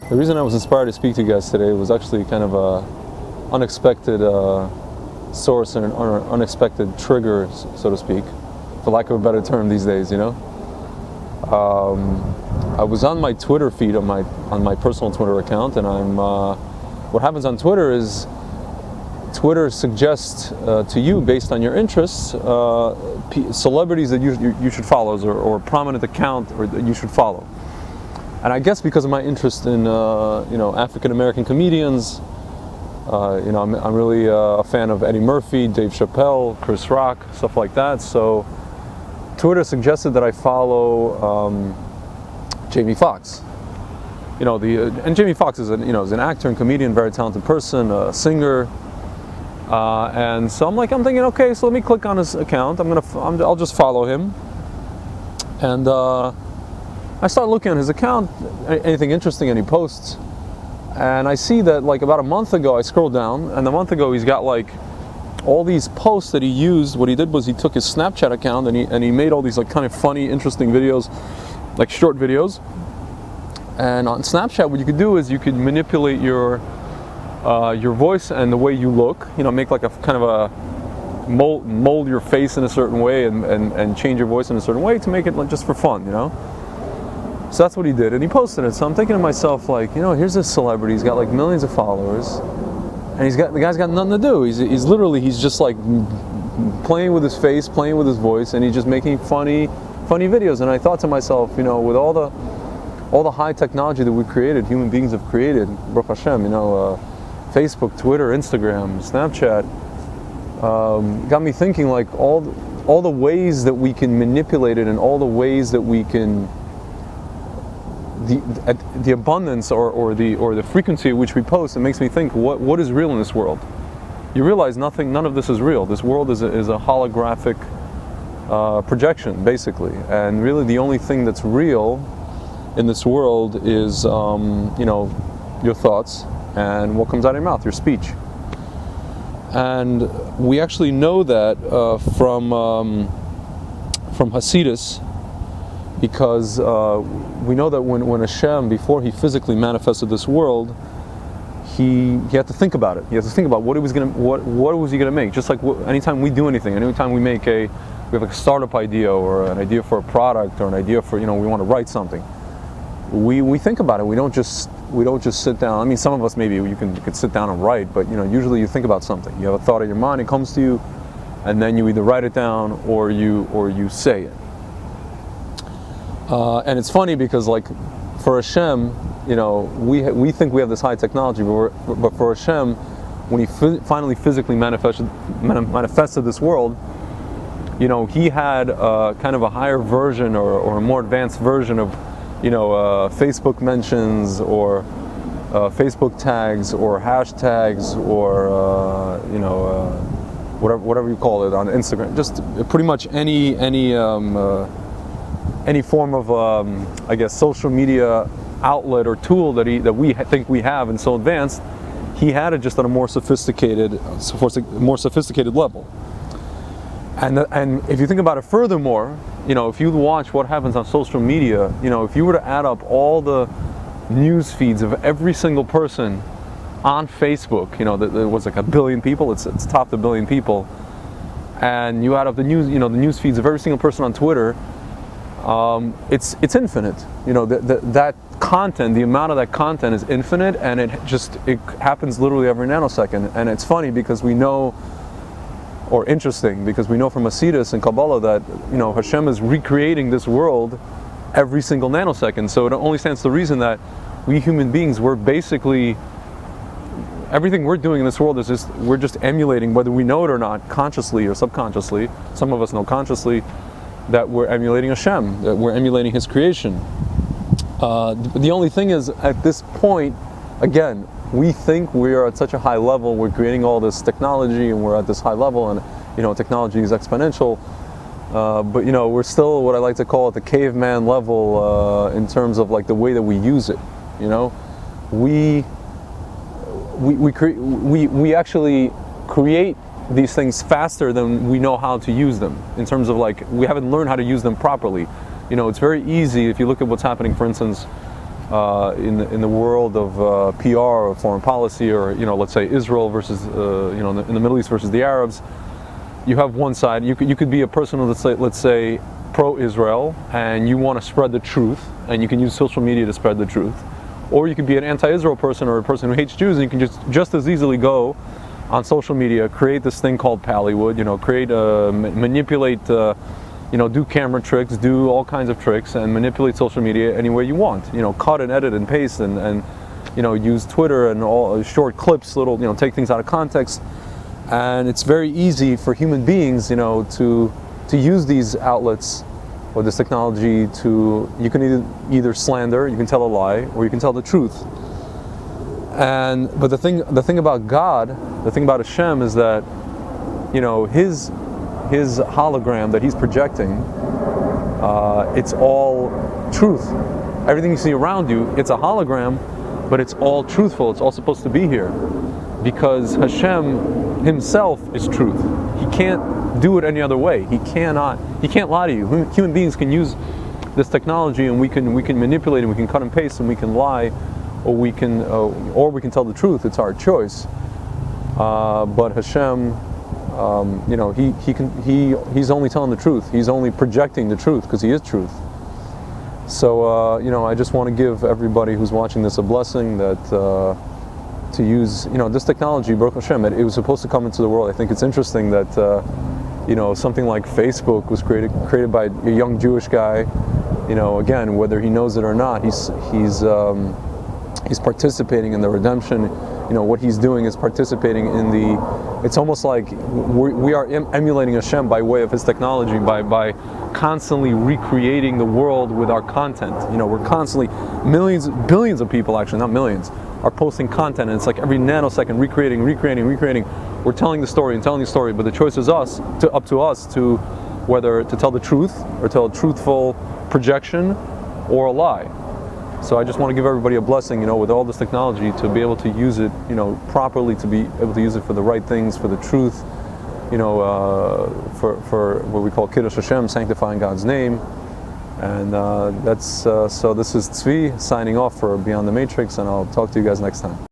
The reason I was inspired to speak to you guys today was actually kind of a unexpected source and an unexpected trigger, so to speak, for lack of a better term these days, you know. I was on my Twitter feed, on my personal Twitter account, and what happens on Twitter is Twitter suggests to you, based on your interests, celebrities that you should follow, or a prominent account or that you should follow. And I guess because of my interest in African American comedians, I'm really a fan of Eddie Murphy, Dave Chappelle, Chris Rock, stuff like that. So Twitter suggested that I follow Jamie Foxx. And Jamie Foxx is an actor and comedian, very talented person, a singer. And so I'm thinking, okay, so let me click on his account. I'll just follow him. And I start looking at his account, anything interesting, any posts, and I see that about a month ago, I scrolled down, and a month ago he's got all these posts that he used. What he did was he took his Snapchat account and he made all these kind of funny, interesting videos, short videos. And on Snapchat, what you could do is you could manipulate your voice and the way you look. Make a kind of a mold your face in a certain way and change your voice in a certain way to make it just for fun, So that's what he did, and he posted it. So I'm thinking to myself, here's this celebrity. He's got millions of followers, and the guy's got nothing to do. He's just playing with his face, playing with his voice, and he's just making funny videos. And I thought to myself, with all the high technology that we've created, human beings have created, Baruch Hashem, Facebook, Twitter, Instagram, Snapchat, got me thinking all the ways that we can manipulate it, and all the ways that we can. The abundance or the frequency at which we post, it makes me think, what is real in this world? You realize none of this is real. This world is a holographic projection, basically, and really the only thing that's real in this world is your thoughts and what comes out of your mouth, your speech. And we actually know that from Hasidus, because we know that when Hashem, before he physically manifested this world, he had to think about it. He had to think about what was he gonna make. Just like anytime we do anything, anytime we have a startup idea or an idea for a product or an idea for we want to write something, we think about it. We don't just sit down. I mean, some of us maybe you could sit down and write, but usually you think about something. You have a thought in your mind, it comes to you, and then you either write it down or you say it. And it's funny because for Hashem, we think we have this high technology, but for Hashem, when he finally physically manifested this world, he had kind of a higher version or a more advanced version of Facebook mentions or Facebook tags or hashtags or whatever you call it on Instagram, just pretty much any form of social media outlet or tool that we think we have and so advanced. He had it just at a more sophisticated level. And if you think about it furthermore, if you watch what happens on social media, if you were to add up all the news feeds of every single person on Facebook, there was 1 billion people. It's topped 1 billion people, and you add up the news feeds of every single person on Twitter. It's infinite. That content, the amount of that content is infinite, and it happens literally every nanosecond. And it's funny because we know, or interesting because we know from Hasidus and Kabbalah that Hashem is recreating this world every single nanosecond. So it only stands to reason that we human beings, we're basically, everything we're doing in this world is we're just emulating, whether we know it or not, consciously or subconsciously. Some of us know consciously that we're emulating Hashem, that we're emulating His creation. The only thing is, at this point, again, we think we are at such a high level, we're creating all this technology and we're at this high level, and technology is exponential, but we're still what I like to call at the caveman level in terms of the way that we use it. We actually create these things faster than we know how to use them. In terms of like, we haven't learned how to use them properly. You know, it's very easy if you look at what's happening, for instance, in the world of PR or foreign policy, or let's say Israel versus in the Middle East versus the Arabs. You have one side. You could be a person, let's say pro-Israel, and you want to spread the truth, and you can use social media to spread the truth. Or you could be an anti-Israel person or a person who hates Jews, and you can just as easily go on social media, create this thing called Pallywood, manipulate, do camera tricks, do all kinds of tricks, and manipulate social media any way you want. Cut and edit and paste, and use Twitter and all short clips, take things out of context. And it's very easy for human beings, to use these outlets or this technology you can either slander, you can tell a lie, or you can tell the truth. But the thing about God, the thing about Hashem is that, his hologram that he's projecting, it's all truth. Everything you see around you, it's a hologram, but it's all truthful. It's all supposed to be here, because Hashem himself is truth. He can't do it any other way. He can't lie to you. Human beings can use this technology, and we can manipulate, and we can cut and paste, and we can lie, or we can tell the truth. It's our choice. But Hashem, he's only telling the truth. He's only projecting the truth, because he is truth. So I just want to give everybody who's watching this a blessing that to use this technology, Baruch Hashem. It was supposed to come into the world. I think it's interesting that something like Facebook was created by a young Jewish guy. Again, whether he knows it or not, he's participating in the redemption. What he's doing is participating in it's almost like we are emulating Hashem by way of his technology, by constantly recreating the world with our content. We're constantly, billions of people, actually, not millions, are posting content, and it's like every nanosecond recreating. We're telling the story, but the choice is up to us to whether to tell the truth or tell a truthful projection or a lie. So I just want to give everybody a blessing, with all this technology, to be able to use it, properly, to be able to use it for the right things, for the truth, for what we call Kiddush Hashem, sanctifying God's name. And so this is Tzvi signing off for Beyond the Matrix, and I'll talk to you guys next time.